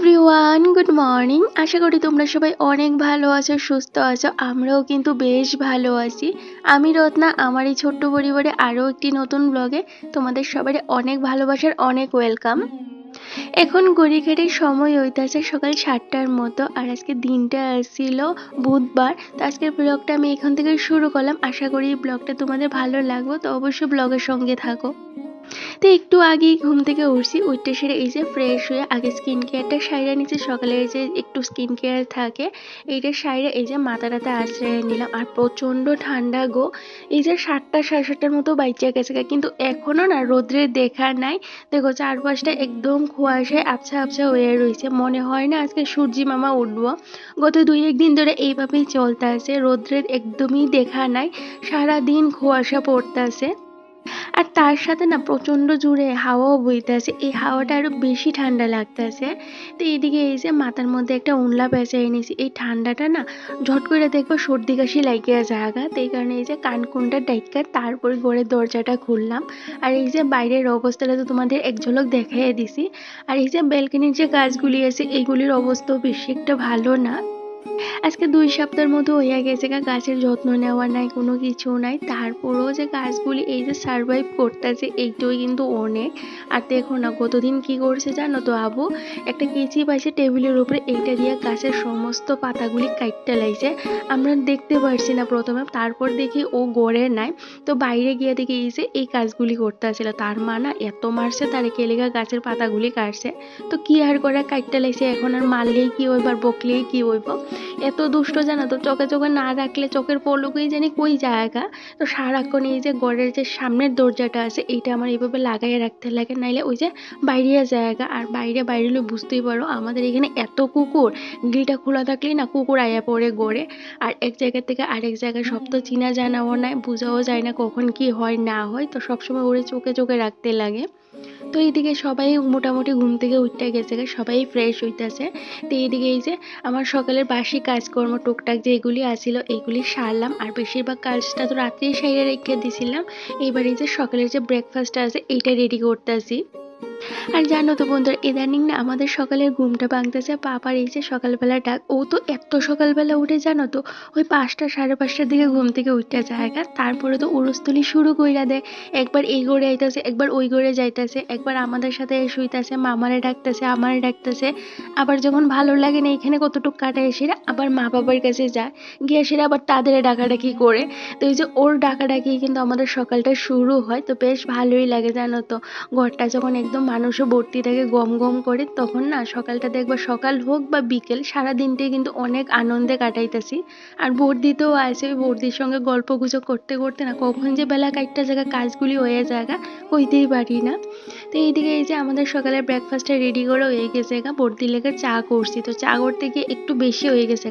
Everyone, good morning. আশা করি তোমরা সবাই অনেক ভালো আছো, সুস্থ আছো। আমরাও কিন্তু বেশ ভালো আছি। আমি রত্না, আমার এই ছোট্ট পরিবারে আরও একটি নতুন ব্লগে তোমাদের সবাই অনেক ভালোবাসার অনেক ওয়েলকাম। এখন ঘড়িঘাটির সময় হইতেছে সকাল 7টার মতো, আর আজকে দিনটা আসছিল বুধবার। তো আজকের ব্লগটা আমি এখান থেকে শুরু করলাম। আশা করি এই ব্লগটা তোমাদের ভালো লাগবে, তো অবশ্যই ব্লগের সঙ্গে থাকো। তো একটু আগেই ঘুম থেকে উঠছি, উঠতে সেরে এই যে ফ্রেশ হয়ে আগে স্কিন কেয়ারটা সাইরা নিচে, সকালে এই যে একটু স্কিন কেয়ার থাকে এইটা সাইরা এই যে মাথাটাতে আশ্রয় নিলাম। আর প্রচণ্ড ঠান্ডা গো, এই যে 7টা সাড়ে 7টার মতো বাইচা গেছে, কিন্তু এখনো না রোদ্রের দেখা নাই। দেখো চারপাশটা একদম কুয়াশায় আবছা আবছা হয়ে রয়েছে, মনে হয় না আজকে সূর্যি মামা উঠবো। গত 2-1 দিন ধরে এইভাবেই চলতে আছে, রোদ্রের একদমই দেখা নাই, সারাদিন কুয়াশা পড়তেছে। আর তার সাথে না প্রচন্ড জোরে হাওয়াও বইতেছে, এই হাওয়াটা আরো বেশি ঠান্ডা লাগতেছে। তো এইদিকে এই যে মাথার মধ্যে একটা উনলা পেঁচাই নিয়েছি, এই ঠান্ডাটা না ঝট করে দেখবো সর্দি কাশি লাগিয়ে জায়গা। তো এই কারণে এই যে কানকুনটা ডাইকা তারপরে ঘরের দরজাটা খুললাম। আর এই যে বাইরের অবস্থাটা তো তোমাদের এক ঝলক দেখাই দিছি। আর এই যে ব্যালকনির যে গাছগুলি আছে এইগুলির অবস্থাও বেশি একটা ভালো না। আজকে 2 সপ্তাহের মতো হইয়া গেছে গাছের যত্ন নেওয়া নাই, কোনো কিছু নাই, তারপরেও যে গাছগুলি এই যে সারভাইভ করতেছে এইটাই কিন্তু অনেক। আর দেখো না কতদিন কি করছে জানো তো, আবু একটা কেচি পাইছে টেবিলের উপরে, এইটা দিয়ে গাছের সমস্ত পাতাগুলি কাটতে লাইছে। আমরা দেখতে পারছি না প্রথমে, তারপর দেখি ও গড়ে নাই। তো বাইরে গিয়ে দেখি এই যে এই কাজগুলি করতে আসছিল, তার মা না এত মারছে তার কেলেগা গাছের পাতাগুলি কাটছে। তো কি আর করে কাটতে লাইছে, এখন আর মারলেই কি হইব আর বকলেই কি হইব। এত দুষ্ট জানো তো, চোখে চোখে না রাখলে চোখের পলকেই জানি কই জায়গা। তো সারাক্ষণ এই যে ঘরের যে সামনের দরজাটা আছে এইটা আমার এইভাবে লাগাইয়া রাখতে লাগে, নাইলে ওই যে বাইরের জায়গা। আর বাইরে বাইরেলে বুঝতেই পারো আমাদের এখানে এত কুকুর, গ্রিলটা খোলা থাকলেই না কুকুর আয়া পড়ে গড়ে। আর এক জায়গা থেকে আরেক জায়গায় সব তো চিনা জানাও নাই, বোঝাও যায় না কখন কি হয় না হয়, তো সবসময় ওরে চোখে চোখে রাখতে লাগে। তো এইদিকে সবাই মোটামুটি ঘুম থেকে উঠতে গেছে, সবাই ফ্রেশ হইতেছে। তো এইদিকে এই যে আমার সকালের বাসি কাজকর্ম টুকটাক যেগুলি আসিল এইগুলি সারলাম, আর বেশিরভাগ কাজটা তো রাত্রেই সাইরে রেখে দিছিলাম। এইবার এই যে সকালের যে ব্রেকফাস্টটা আছে এইটা রেডি করতেছি। আর জানো তো বন্ধুরা, ইদানিং না আমাদের সকালের ঘুমটা ভাঙতেছে পাপার এই যে সকালবেলা ডাক। ও তো এত সকালবেলা উঠে জানো তো, ওই 5টা সাড়ে 5টার দিকে ঘুম থেকে উঠতে জায়গা, তারপরে তো উড়স্থলি শুরু কইরা দেয়। একবার এই ঘরে আইতাছে, একবার ওই ঘরে যাইতাছে, একবার আমাদের সাথে শুইতাছে, মামারে ডাকতেছে, আমারে ডাকতেছে। আবার যখন ভালো লাগে না এখানে কতটুক কাটায় সেরা আবার মা বাবার কাছে যায়, গিয়ে সেরা আবার তাদের ডাকাডাকি করে। তো এই যে ওর ডাকাডাকি কিন্তু আমাদের সকালটা শুরু হয়, তো বেশ ভালোই লাগে জানো তো। ঘরটা যখন একদম মানুষও ভর্তি থাকে গম গম করে, তখন না সকালটা দেখবা, সকাল হোক বা বিকেল, সারা দিনটাই কিন্তু অনেক আনন্দে কাটাইতেছি। আর বর্দিতেও আছে, ওই বর্দির সঙ্গে গল্প গুজব করতে করতে না কখন যে বেলা কাটটা জায়গা কাজগুলি হয়ে জায়গা কইতেই পারি না। তো এইদিকে এই যে আমাদের সকালের ব্রেকফাস্টটা রেডি করে হয়ে গেছে বর্দির লেগে চা করছি। তো চা করতে গিয়ে একটু বেশি হয়ে গেছে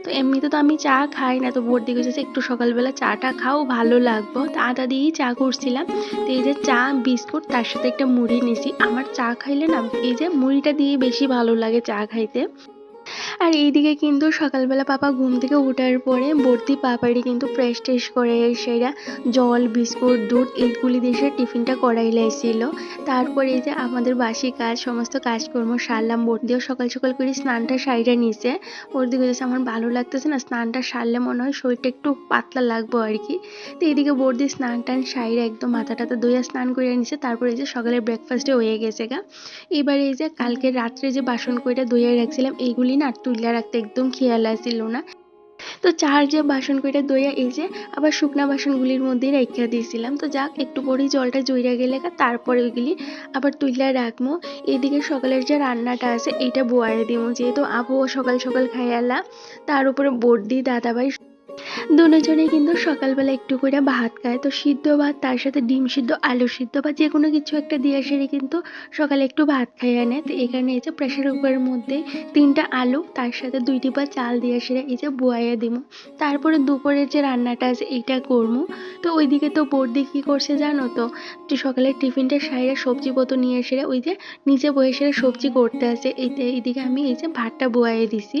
তো এমনিতে তো আমি চা খাই না, তো বর্দি গেছে একটু সকালবেলা চাটা খাও ভালো লাগবো, তো আদা দিয়েই চা করছিলাম। তো এই যে চা বিস্কুট তার সাথে একটা মুড়ি নিছি, আমার চা খাইলে না এই যে মুড়িটা দিয়ে বেশি ভালো লাগে চা খাইতে। আর এইদিকে কিন্তু সকালবেলা পাপা ঘুম থেকে ওঠার পরে ভর্তি পাপারই কিন্তু ফ্রেশ ট্রেশ করে সেরা জল বিস্কুট দুধ এইগুলি দিয়ে সে টিফিনটা করাই লাইছিল। তারপরে এই যে আমাদের বাসি কাজ সমস্ত কাজকর্ম সারলাম, বর্দিও সকাল সকাল করে স্নানটা সাইরা নিছে। বর্দি বলেছে আমার ভালো লাগতেছে না, স্নানটা সারলে মনে হয় শরীরটা একটু পাতলা লাগবো আর কি। তো এইদিকে বর্দি স্নান টান সাইরা একদম মাথা টাথা ধুইয়া স্নান করে নিছে। তারপরে এই যে সকালের ব্রেকফাস্টে হয়ে গেছে এবার এই যে কালকে রাত্রে যে বাসন কইটা ধুইয়া রাখছিলাম এইগুলি না তুইলা রাখতে একদম খেয়াল আসছিল না। তো চার যে বাসন কইটা ধুইয়া এই যে আবার শুকনা বাসনগুলির মধ্যে রেখে দিয়েছিলাম। তো যাক একটু পরেই জলটা জইরা গেলে তারপরে ওইগুলি আবার তুইলা রাখবো। এইদিকে সকালের যে রান্নাটা আছে এইটা বোয়ারে দিব, যেহেতু আবহাওয়া সকাল সকাল খাইয়ালা, তার উপরে বর্দি দাদাভাই দুজনে কিন্তু সকালবেলা একটু করে ভাত খায়। তো সিদ্ধ ভাত তার সাথে ডিম সিদ্ধ আলু সিদ্ধ বা যে কোনো কিছু একটা দিয়ে সেরে কিন্তু সকালে একটু ভাত খাইয়ে নেয়। তো এখানে এই যে প্রেশার কুকারের মধ্যে 3টা আলু তার সাথে 2 ডিব্বা চাল দিয়ে সেরে এই যে বয়াইয়া দিব। তারপরে দুপুরের যে রান্নাটা আছে এইটা করবো। তো ওইদিকে তো বর্দি কি করছে জানো তো, সকালের টিফিনটা সাইরা সবজি পত্র নিয়ে এসে ওই যে নিচে বয়ে সেরে সবজি করতে আছে। এইদিকে আমি এই যে ভাতটা বয়াইয়ে দিছি।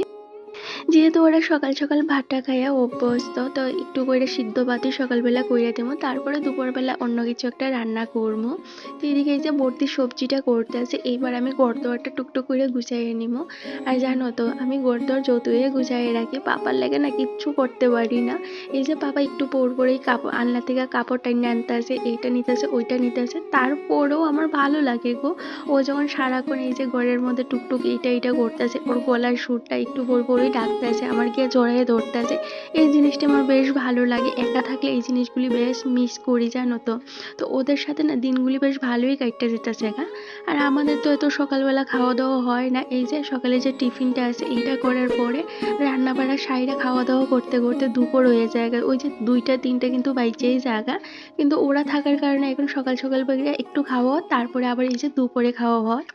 যেহেতু ওরা সকাল সকাল ভাতটা খাইয়া অভ্যস্ত, তো একটু করে সিদ্ধ ভাতই সকালবেলা কইরা দেবো, তারপরে দুপুরবেলা অন্য কিছু একটা রান্না করবো। তো এদিকে এই যে ভর্তি সবজিটা করতে আছে, এইবার আমি ঘরদোয়ারটা টুকটুক করে গুছাইয়ে নিবো। আর জানো তো আমি ঘরদোয়ার যতই গুছাইয়ে রাখি, পাপার লাগে না কিচ্ছু করতে পারি না। এই যে পাপা একটু পর পরেই কাপড় আলনা থেকে কাপড় টাইনে আনতে আসে, এইটা নিতে আসে ওইটা নিতে আসে, তারপরেও আমার ভালো লাগে গো। ও যখন সারাক্ষণ এই যে ঘরের মধ্যে টুকটুক এইটা এইটা করতেছে, ওর গলার সুরটা একটু পর পরই ডাকতেছে, আমার গিয়ে জড়াইয়ে ধরতেছে, এই জিনিসটা আমার বেশ ভালো লাগে। একা থাকলে এই জিনিসগুলি বেশ মিস করি জানো তো। তো ওদের সাথে না দিনগুলি বেশ ভালোই কাটতে যেতেছে গা। আর আমাদের তো এত সকালবেলা খাওয়া দাওয়া হয় না, এই যে সকালে যে টিফিনটা আছে এইটা করার পরে রান্না বাড়া সাইরা খাওয়া দাওয়া করতে করতে দুপুর হয়ে যায়, ওই যে 2টা 3টা কিন্তু বাইচেই জায়গা। কিন্তু ওরা থাকার কারণে এখন সকাল সকাল বেরিয়ে একটু খাওয়া, তারপরে আবার এই যে দুপুরে খাওয়া হয়।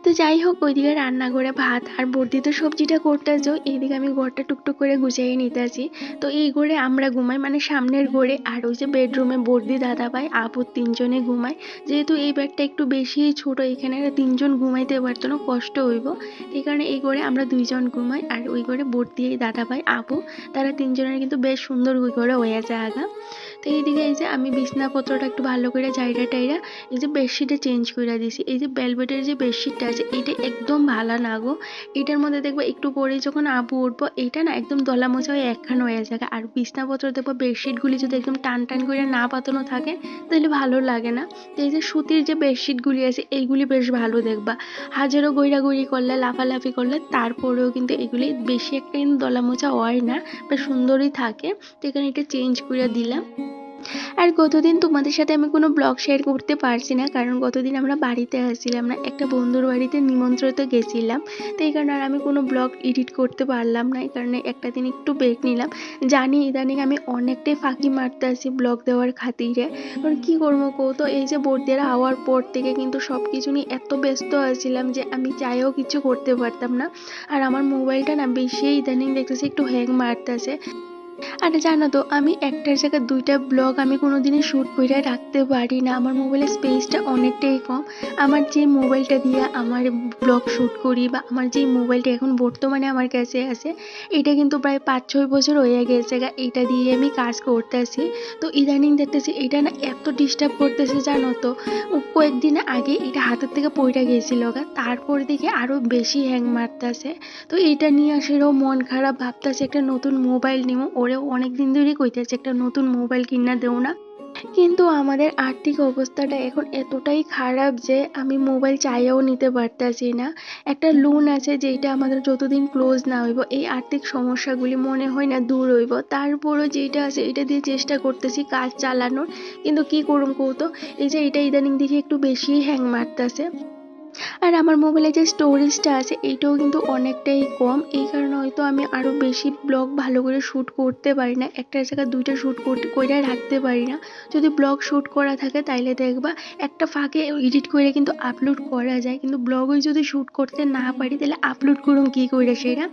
তো যাই হোক, ওইদিকে রান্নাঘরে ভাত আর বর্ধিত সবজিটা করতেছো, এইদিকে আমি ঘরটা টুকটুক করে গুছিয়ে নিতেছি। তো এই ঘরে আমরা ঘুমাই, মানে সামনের ঘরে, আর ওই যে বেডরুমে বর্দি দাদাভাই আপু 3জনে ঘুমায়। যেহেতু এই বেডটা একটু বেশি ছোট, এখানে 3জন ঘুমাইতে পারতো না, কষ্ট হইব, এই কারণে এই ঘরে আমরা 2জন ঘুমাই। আর ওই ঘরে বর্দি দাদাভাই আপু, তারা 3জনের কিন্তু বেশ সুন্দর ওই ঘরে হয়ে যায় আগা। তো এইদিকে এই যে আমি বিছনাপত্রটা একটু ভালো করে জায়গা টাইরা এই যে বেডশিটে চেঞ্জ করে দিছি। এই যে বেলভেটের যে বেডশিটটা আছে এটা একদম ভালো না গো। এটার মধ্যে দেখবো একটু পরে যখন আপু উঠবো, এটা না একদম দলা মোছা হয়ে একখান হয়ে যায়। আর বিছনাপত্র দেখবো বেডশিটগুলি যদি একদম টান টান করে না পাতানো থাকে তাহলে ভালো লাগে না। তো এই যে সুতির যে বেডশিটগুলি আছে এইগুলি বেশ ভালো দেখবা, হাজারো গইরাগইরি করলে লাফালাফি করলে তারপরেও কিন্তু এগুলি বেশি একটা কিন্তু দলা মোছা হয় না, বেশ সুন্দরই থাকে। তো এখানে এটা চেঞ্জ করে দিলাম। আর গতদিন তোমাদের সাথে আমি কোনো ব্লগ শেয়ার করতে পারছি না, কারণ গতদিন আমরা বাড়িতে আসছিলাম না, একটা বন্ধুর বাড়িতে নিমন্ত্রিত গেছিলাম। তো এই কারণে আর আমি কোনো ব্লগ এডিট করতে পারলাম না, এই কারণে একটা দিন একটু ব্রেক নিলাম। জানি ইদানিং আমি অনেকটাই ফাঁকি মারতে আসি ব্লগ দেওয়ার খাতিরে, কারণ কী করবো কো, তো এই যে বর্দিরা হওয়ার পর থেকে কিন্তু সব কিছু নিয়ে এত ব্যস্ত আছিলাম যে আমি চাইও কিছু করতে পারতাম না। আর আমার মোবাইলটা না বেশি ইদানিং দেখতেছি একটু হ্যাং মারতেছে। আর জানো তো আমি একটার জায়গায় 2টা ব্লগ আমি কোনোদিনই শ্যুট করে রাখতে পারি না, আমার মোবাইলের স্পেসটা অনেকটাই কম। আমার যে মোবাইলটা দিয়ে আমার ব্লগ শ্যুট করি, বা আমার যে মোবাইলটা এখন বর্তমানে আমার কাছে আছে, এটা কিন্তু প্রায় 5-6 বছর হয়ে গেছে এইটা দিয়ে আমি কাজ করতেছি। তো ইদানিং দেখতেছি এটা না এত ডিস্টার্ব করতেছে জানো তো। কয়েকদিন আগে এটা হাতের থেকে পড়ে গেছিল তারপর দেখে আরও বেশি হ্যাং মারতেছে। তো এটা নিয়ে আসলেও মন খারাপ, ভাবতেছে একটা নতুন মোবাইল নিব, ওরেও অনেক দিন ধরেই কইতেছে একটা নতুন মোবাইল কিনা দেও না। কিন্তু আমাদের আর্থিক অবস্থাটা এখন এতটাই খারাপ যে আমি মোবাইল চাইয়াও নিতে পারতাছি না। একটা লোন আছে যেটা আমাদের যতদিন ক্লোজ না হইব এই আর্থিক সমস্যাগুলি মনে হয় না দূর হইব, তারপরও যেটা আছে এটা দিয়ে চেষ্টা করতেছি কাজ চালানোর। কিন্তু কি করুম কৌতো, এই যে এটা ইদানিং দেখি একটু বেশি হ্যাং মারতেছে। আর আমার মোবাইলে যে স্টোরেজটা আছে এইটাও কিন্তু অনেকটাই কম, এই কারণে হয়তো আমি আরও বেশি ব্লগ ভালো করে শ্যুট করতে পারি না, একটার জায়গায় 2টা শ্যুট করতে কইরা রাখতে পারি না। যদি ব্লগ শ্যুট করা থাকে তাইলে দেখবা একটা ফাঁকে এডিট করে কিন্তু আপলোড করা যায়, কিন্তু ব্লগই যদি শ্যুট করতে না পারি তাহলে আপলোড করুম কী করে সেটা।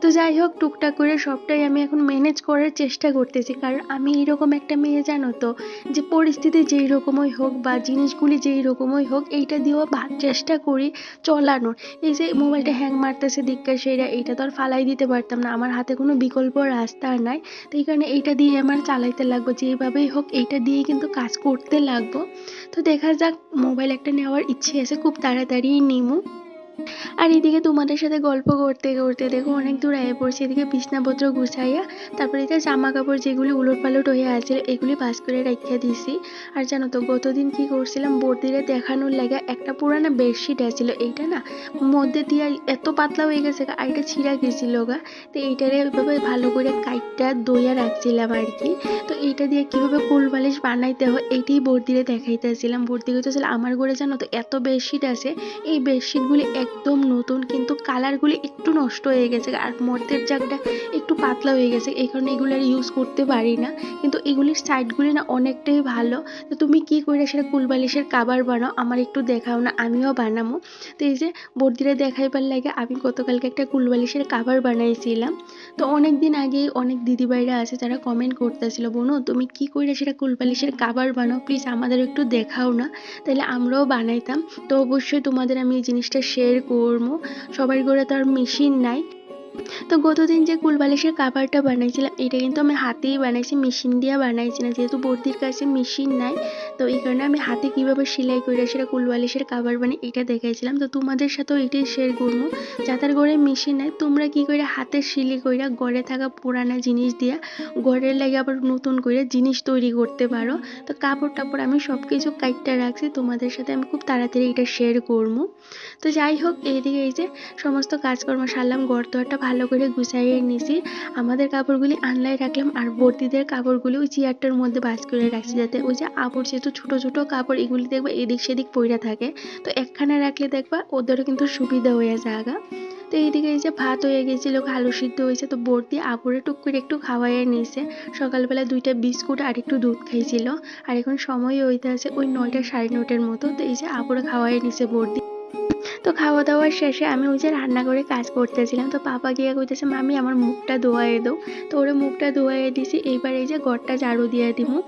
তো যাই হোক, টুকটাক করে সবটাই আমি এখন ম্যানেজ করার চেষ্টা করতেছি, কারণ আমি এইরকম একটা মেয়ে জানো তো, যে পরিস্থিতি যেই রকমই হোক বা জিনিসগুলি যেই রকমই হোক এইটা দিয়েও চেষ্টা করি চলানোর। এই যে মোবাইলটা হ্যাং মারতেছে দিক্কা সেইটা, এইটা তো আর ফালাই দিতে পারতাম না, আমার হাতে কোনো বিকল্প রাস্তা আর নাই। তো এই কারণে এইটা দিয়ে আমার চালাইতে লাগবো, যেভাবেই হোক এইটা দিয়ে কিন্তু কাজ করতে লাগবো। তো দেখা যাক, মোবাইল একটা নেওয়ার ইচ্ছে আছে, খুব তাড়াতাড়ি নিমু। আর এদিকে তোমাদের সাথে গল্প করতে করতে দেখো অনেক দূর আয়ে পড়ছি, এদিকে বিছনাপত্র গুছাইয়া তারপরে এই যে জামা কাপড় যেগুলি উলট পালট হয়ে আছে এগুলি পাস করে রেখে দিছি। আর জানো তো গতদিন কি করছিলাম, বর্দিরে দেখানোর লাগে একটা পুরানা বেডশিট আছিল, এইটা না মধ্যে দিয়ে এত পাতলা হয়ে গেছে আর এটা ছিঁড়া গেছিল তো এইটারে এভাবে ভালো করে কাইটটা দইয়া রাখছিলাম আর কি। তো এইটা দিয়ে কিভাবে কুল বালিশ বানাইতে হয় এইটাই বর্দিরে দেখাইতেছিলাম। বর্দি করতেছিল আমার ঘরে জানো তো এত বেডশিট আছে, এই বেডশিটগুলি একদম নতুন কিন্তু কালারগুলি একটু নষ্ট হয়ে গেছে আর মধ্যের জায়গাটা একটু পাতলা হয়ে গেছে, এই কারণে এগুলো আর ইউজ করতে পারি না। কিন্তু এগুলির সাইডগুলি না অনেকটাই ভালো। তো তুমি কি করে সেটা কুলবালিশের কাবার বানাও আমার একটু দেখাও না, আমিও বানাবো। তো এই যে বর্দিরা দেখাইবার লাগে আমি গতকালকে একটা কুলবালিশের কাবার বানাইছিলাম। তো অনেক দিন আগেই অনেক দিদিভাইরা আছে যারা কমেন্ট করতেছিল, বোনো তুমি কি করে সেটা কুলবালিশের কাবার বানাও, প্লিজ আমাদের একটু দেখাও না, তাহলে আমরাও বানাইতাম। তো অবশ্যই তোমাদের আমি এই জিনিসটা শেয়ার করবো। সবার ঘরে তো আর মেশিন নাই, তো গতদিন যে কুলবালিশের কাভারটা বানাইছিলাম এটা কিন্তু আমি হাতেই বানাইছি, মেশিন দিয়ে বানাইছি না, যেহেতু বর্দির কাছে মেশিন নাই। তো এই কারণে আমি হাতে কিভাবে সেলাই করে সেটা কুলবালিশের কাভার বানাই এটা দেখাইছিলাম। তো তোমাদের সাথেও এটাই শেয়ার করবো, যাদের ঘরে মেশিন নাই তোমরা কি করে হাতে সিলাই করে ঘরে থাকা পুরানা জিনিস দিয়া ঘরের লাগে আবার নতুন করে জিনিস তৈরি করতে পারো। তো কাপড় টাপড় আমি সব কিছু কাইটটা রাখছি, তোমাদের সাথে আমি খুব তাড়াতাড়ি এটা শেয়ার করবো। তো যাই হোক, এইদিকে এই যে সমস্ত কাজকর্ম সারলাম, ঘর দোয়ারটা ভালো করে গুছাইয়ে নিয়েছি, আমাদের কাপড়গুলি আনলাই রাখলাম, আর বর্দিদের কাপড়গুলি ওই চেয়ারটার মধ্যে ভাঁজ করে রাখছি, যাতে ওই যে আবর যেহেতু ছোট ছোট কাপড় এগুলি দেখবা এদিক সেদিক পইরা থাকে, তো একখানে রাখলে দেখবা ওদেরও কিন্তু সুবিধা হয়ে যাগা। তো এইদিকে এই যে ভাত হয়ে গেছিলো, আলু সিদ্ধ হয়েছে, তো বর্দি আবরে টুক করে একটু খাওয়াইয়ে নিয়েছে, সকালবেলা 2টা বিস্কুট আর একটু দুধ খাইছিল। আর এখন সময় হইতে আছে ওই 9টা সাড়ে 9টার মতো। তো এই যে আবরে খাওয়াইয়ে নিয়েছে বর্দি। তো খাওয়া দাওয়ার শেষে আমি ওই যে রান্নাঘরে কাজ করতেছিলাম, তো পাপা গিয়ে কইতেছে মামি আমার মুখটা ধোয়াইয়ে দাও। তো ওরে মুখটা ধোয়াইয়ে দিছি, এইবার এই যে ঘরটা ঝাড়ু দিয়ে দিমু,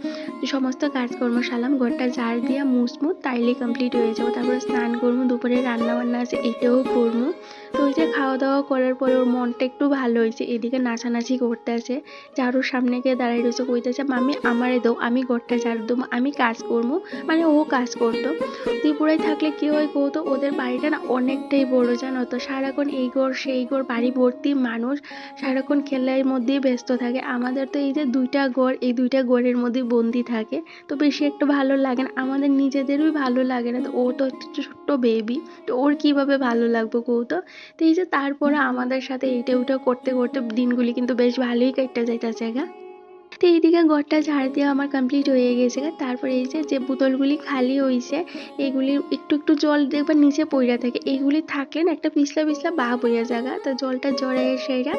সমস্ত কাজকর্ম সারলাম, ঘরটা ঝাড় দিয়া মুছমু, তাইলে কমপ্লিট হয়ে যাবো। তারপরে স্নান করবো, দুপুরে রান্না বান্না আছে এটাও করবো। তো ওই যে খাওয়া দাওয়া করার পরে ওর মনটা একটু ভালো হয়েছে, এদিকে নাচানাচি করতে আছে, ঝাড়ুর সামনে গিয়ে দাঁড়াই রয়েছে, কইতেছে মামি আমারে দাও, আমি ঘরটা ঝাড়ু দেবো, আমি কাজ করবো, মানে ও কাজ করতো। ত্রিপুরায় থাকলে কি হয় কৌতো, ওদের বাড়িটা না অনেকটাই বড় জানো তো, সারাক্ষণ এই ঘর সেই ঘর, বাড়ি ভর্তি মানুষ, সারাক্ষণ খেলার মধ্যেই ব্যস্ত থাকে। আমাদের তো এই যে 2টা ঘর, এই 2টা ঘরের মধ্যে বন্দি থাকে, তো বেশি একটা ভালো লাগে না, আমাদের নিজেদেরই ভালো লাগে না। তো ও তো একটা ছোট্ট বেবি, তো ওর কিভাবে ভালো লাগবে কৌতো। তো এই যে তারপরে আমাদের সাথে এইটা ওটা করতে করতে দিনগুলি কিন্তু বেশ ভালোই কাটতে যাইতেছে গা। তো এইদিকে ঘরটা ঝাড় দেওয়া আমার কমপ্লিট হয়ে গেছে। তারপরে এই যে বোতলগুলি খালি হয়েছে, এগুলি একটু একটু জল দেখবার নিচে পইরা থাকে, এগুলি থাকলে না একটা পিছলা পিছলা ভাব হইয়া জায়গা, তো জলটা জড়াইয়ে সেরা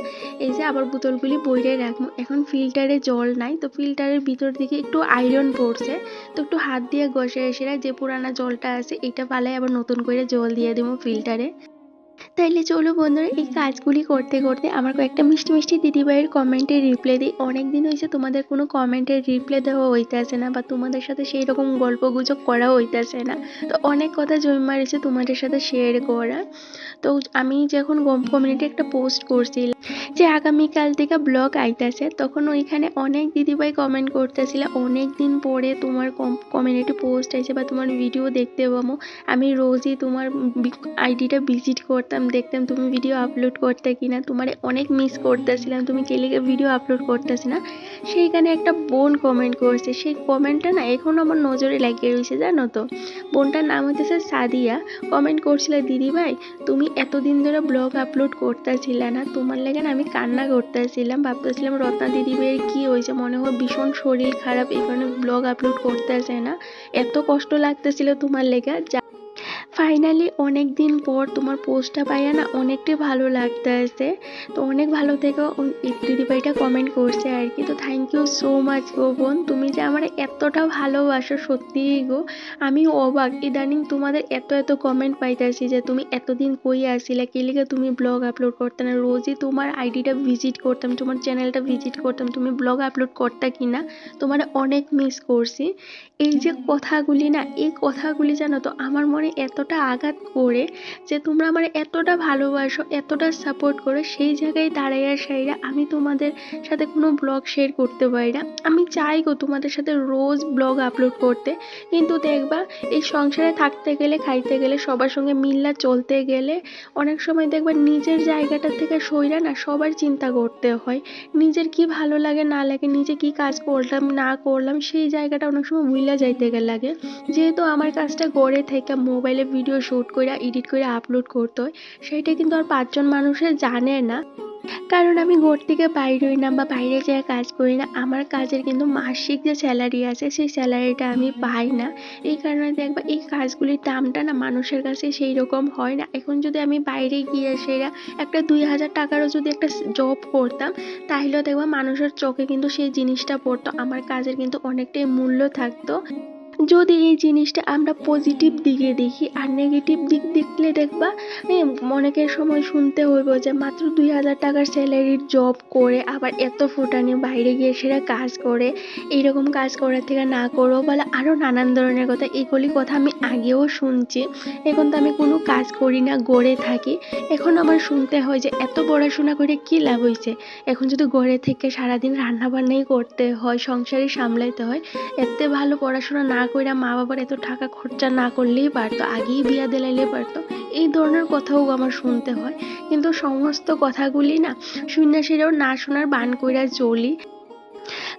এই যে আবার বোতলগুলি বইরে রাখবো। এখন ফিল্টারে জল নাই, তো ফিল্টারের ভিতর দিকে একটু আয়রন পড়ছে, তো একটু হাত দিয়ে ঘষে সেরা যে পুরানা জলটা আছে এটা পালাই আবার নতুন করে জল দিয়ে দেবো ফিল্টারে। তাইলে চলো বন্ধুরা, এই কাজগুলি করতে করতে আমার কয়েকটা মিষ্টি মিষ্টি দিদিভাইয়ের কমেন্টের রিপ্লাই দিই। অনেকদিন হয়েছে তোমাদের কোনো কমেন্টের রিপ্লাই দেওয়া হইতেছে না, বা তোমাদের সাথে সেই রকম গল্প গুজব করা হইতেছে না, তো অনেক কথা জমা রয়েছে তোমাদের সাথে শেয়ার করা। তো আমি যখন কমিউনিটি একটা পোস্ট করছিলাম যে আগামীকাল থেকে ব্লগ আইতাছে, তখন ওইখানে অনেক দিদিভাই কমেন্ট করতেছিল অনেক দিন পরে তোমার কমিউনিটি পোস্ট আইছে বা তোমার ভিডিও দেখতে পাবো। আমি রোজই তোমার আইডিটা ভিজিট করতাম, দেখতাম তুমি ভিডিও আপলোড করতে কিনা, তোমার অনেক মিস করতেছিলাম, তুমি কেলিকে ভিডিও আপলোড করতেছি না। সেইখানে একটা বোন কমেন্ট করছে, সেই কমেন্টটা না এখন আমার নজরে লাগিয়ে রয়েছে জানো তো। বোনটার নাম হইতেছে সাদিয়া, কমেন্ট করছিল দিদি ভাই তুমি এতদিন ধরে ব্লগ আপলোড করতেছিলে না, তোমার লাগে না আমি কান্না করতেছিলাম, ভাবতেছিলাম রত্না দিদি ভাইয়ের কি হয়েছে, মনে হয় ভীষণ শরীর খারাপ এই কারণে ব্লগ আপলোড করতেছে না, এত কষ্ট লাগতেছিল তোমার লেগে। ফাইনালি অনেক দিন পর তোমার পোস্টটা পাইয়া না অনেকটাই ভালো লাগতেছে, তো অনেক ভালো থেকে দিদিভাইটা কমেন্ট করছে আর কি। তো থ্যাংক ইউ সো মাচ গো বোন, তুমি যে আমার এতটা ভালোবাসো সত্যিই গো, আমি অবাক ইদানিং তোমাদের এত এত কমেন্ট পাইতেছি যে তুমি এতদিন কই আসছিলে, কেলিকে তুমি ব্লগ আপলোড করতে না, রোজই তোমার আইডিটা ভিজিট করতাম, তোমার চ্যানেলটা ভিজিট করতাম, তুমি ব্লগ আপলোড করতে কিনা, তোমার অনেক মিস করছি। এই যে কথাগুলি না, এই কথাগুলি জানো তো আমার মনে এতটা আঘাত করে যে তোমরা আমার এতটা ভালোবাসো, এতটা সাপোর্ট করো, সেই জায়গায় দাঁড়াইয়া সাইরা আমি তোমাদের সাথে কোনো ব্লগ শেয়ার করতে পারি না। আমি চাই গো তোমাদের সাথে রোজ ব্লগ আপলোড করতে, কিন্তু দেখবা এই সংসারে থাকতে গেলে, খাইতে গেলে, সবার সঙ্গে মিল্লা চলতে গেলে অনেক সময় দেখবা নিজের জায়গাটা থেকে সইরা না সবার চিন্তা করতে হয়, নিজের কি ভালো লাগে না লাগে, নিজে কি কাজ করলাম না করলাম সেই জায়গাটা অনেক সময় ভুলে যাইতে লাগে। যেহেতু আমার কাজটা ঘরে থেকে মোবাইলে ভিডিও শুট করে এডিট করে আপলোড করতে হয়, সেইটা কিন্তু আর 5জন মানুষের জানে না, কারণ আমি ঘর থেকে বাইর হই না বা বাইরে যেয়ে কাজ করি না, আমার কাজের কিন্তু মাসিক যে স্যালারি আছে সেই স্যালারিটা আমি পাই না। এই কারণে দেখবা এই কাজগুলির দামটা না মানুষের কাছে সেই রকম হয় না। এখন যদি আমি বাইরে গিয়ে সেরা একটা 2000 টাকারও যদি একটা জব করতাম, তাহলেও দেখবা মানুষের চোখে কিন্তু সেই জিনিসটা পড়তো, আমার কাজের কিন্তু অনেকটাই মূল্য থাকতো। যদি এই জিনিসটা আমরা পজিটিভ দিকে দেখি আর নেগেটিভ দিক দেখলে দেখবা অনেকের সময় শুনতে হইব যে মাত্র 2000 টাকার স্যালারির জব করে আবার এত ফুটানি বাইরে গিয়ে সেটা কাজ করে, এইরকম কাজ করার থেকে না করো বলে আরও নানান ধরনের কথা। এগুলি কথা আমি আগেও শুনছি, এখন তো আমি কোনো কাজ করি না, গড়ে থাকি। এখন আমার শুনতে হয় যে এত পড়াশোনা করে কি লাভ হয়েছে, এখন যদি গড়ে থেকে সারাদিন রান্না বান্নাই করতে হয়, সংসারে সামলাইতে হয়, এতে ভালো পড়াশোনা না কইরা মা বাবার এত টাকা খরচা না করলেই পারতো, আগেই বিয়া দিলাইলে পারতো। এই ধরনের কথাও আমার শুনতে হয়, কিন্তু সমস্ত কথাগুলি না শুনে সেটাও না শোনার বান কইরা চলি।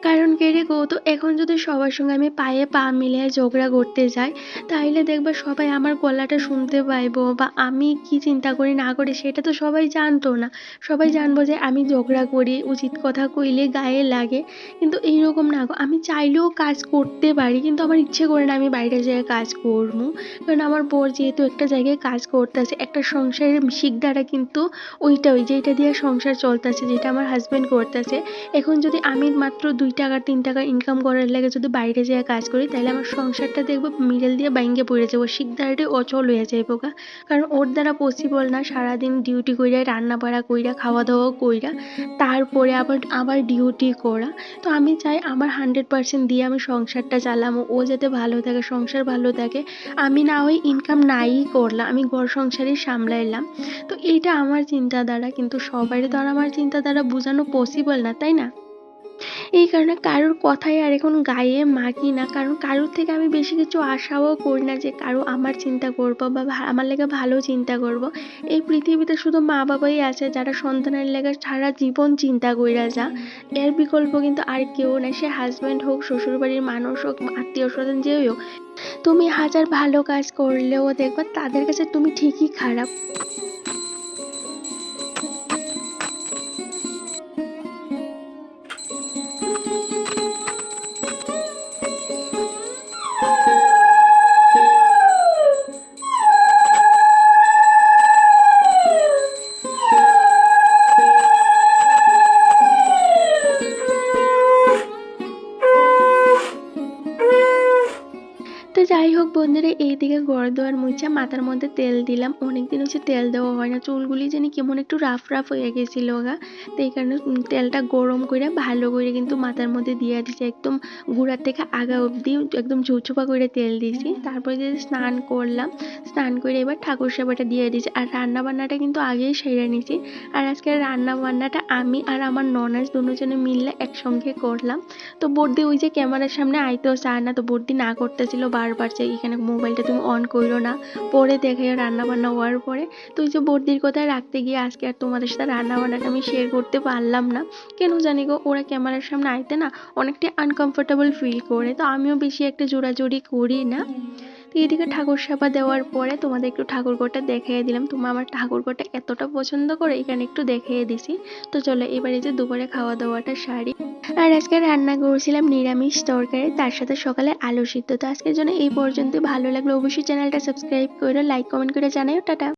কারণ কে রে কৌতো, এখন যদি সবার সঙ্গে আমি পায়ে পা মিলিয়ে ঝগড়া করতে যাই, তাইলে দেখবা সবাই আমার গলাটা শুনতে পাইবো, বা আমি কি চিন্তা করি না করি সেটা তো সবাই জানতো না। সবাই জানবো যে আমি ঝগড়া করি, উচিত কথা কইলে গায়ে লাগে। কিন্তু এইরকম না গো, আমি চাইলেও কাজ করতে পারি, কিন্তু আমার ইচ্ছে করে না আমি বাইরে যেয়ে কাজ করবো। কারণ আমার বর যেহেতু একটা জায়গায় কাজ করতেছে, একটা সংসারের শিকদারা কিন্তু ওই যেটা দিয়ে সংসার চলতেছে, যেটা আমার হাজবেন্ড করতেছে। এখন যদি আমি মাত্র 2 টাকা 3 টাকা ইনকাম করার লাগে যদি বাইরে যেয়ে কাজ করি, তাহলে আমার সংসারটা দেখবো মিডল দিয়ে বাইঙ্গে পড়ে যাবো, শিকদারটি অচল হয়ে যাইবো গা। কারণ ওর দ্বারা পসিবল না সারাদিন ডিউটি কইরা, রান্না বাড়া কইরা, খাওয়া দাওয়া কইরা, তারপরে আবার ডিউটি করা। তো আমি চাই আমার 100% দিয়ে আমি সংসারটা চালামো, ও যাতে ভালো থাকে, সংসার ভালো থাকে। আমি না হয় ইনকাম নাই করলাম, আমি ঘর সংসারই সামলাইলাম। তো এইটা আমার চিন্তাধারা, কিন্তু সবারই তো আর আমার চিন্তাধারা বোঝানো পসিবল না, তাই না? এই কারণে কারোর কথাই আর এখন গায়ে মাখি না, কারণ কারোর থেকে আমি বেশি কিছু আশাও করি না যে কারো আমার চিন্তা করবো বা আমার লেগে ভালো চিন্তা করব। এই পৃথিবীতে শুধু মা বাবাই আছে যারা সন্তানের লেগে সারা জীবন চিন্তা কইরা যা, এর বিকল্প কিন্তু আর কেউ নাই। সে হাজব্যান্ড হোক, শ্বশুরবাড়ির মানুষ হোক, আত্মীয় স্বজন যেই হোক, তুমি হাজার ভালো কাজ করলেও দেখবা তাদের কাছে তুমি ঠিকই খারাপ। তো যাই হোক বন্ধুরা, এইদিকে ঘর দোয়ার মুছা মাথার মধ্যে তেল দিলাম, অনেকদিন হচ্ছে তেল দেওয়া হয় না, চুলগুলি জানি কেমন একটু রাফ রাফ হয়ে গেছিল গা। তো এই কারণে তেলটা গরম করে ভালো করে কিন্তু মাথার মধ্যে দিয়ে দিছি, একদম গুড়ার থেকে আগা অবধি একদম ঝুপঝুপা করে তেল দিয়েছি। তারপরে যে স্নান করলাম, স্নান করে এবার ঠাকুর সেবাটা দিয়ে দিয়েছি, আর রান্না বান্নাটা কিন্তু আগেই সেরে নিয়েছি। আর আজকে রান্না বান্নাটা আমি আর আমার ননাস দুজনে মিললে একসঙ্গে করলাম। তো বর্দি ওই যে ক্যামেরার সামনে আইতেও চায় না, তো বর্দি না করতেছিল বারবার যে এখানে মোবাইলটা তুমি অন করো না, পরে দেখে রান্না বান্না হওয়ার পরে। তো ওই যে বর্দির কথা রাখতে গিয়ে আজকে আর তোমাদের সাথে রান্না বান্নাটা আমি শেয়ার করতে পারলাম না। কেন জানি গো, ওরা ক্যামেরার সামনে আইতে না অনেকটাই আনকমফোর্টেবল ফিল করে, তো আমিও বেশি একটা জোরাজোরি করি না। তো এদিকে ঠাকুর সেবা দেওয়ার পরে তোমাদের একটু ঠাকুরঘরটা দেখিয়ে দিলাম। তোমরা আমার ঠাকুরঘরটা এতটা পছন্দ করে এখানে একটু দেখিয়ে দিছি। তো চলো এবারে যে দুপুরে খাওয়া দাওয়াটা সারি। আর আজকে রান্না করেছিলাম নিরামিষ তরকারি, তার সাথে সকালে আলু সিদ্ধ। তো আজকের জন্য এই পর্যন্ত, ভালো লাগলে অবশ্যই চ্যানেলটা সাবস্ক্রাইব করে লাইক কমেন্ট করে জানাও। টাটা।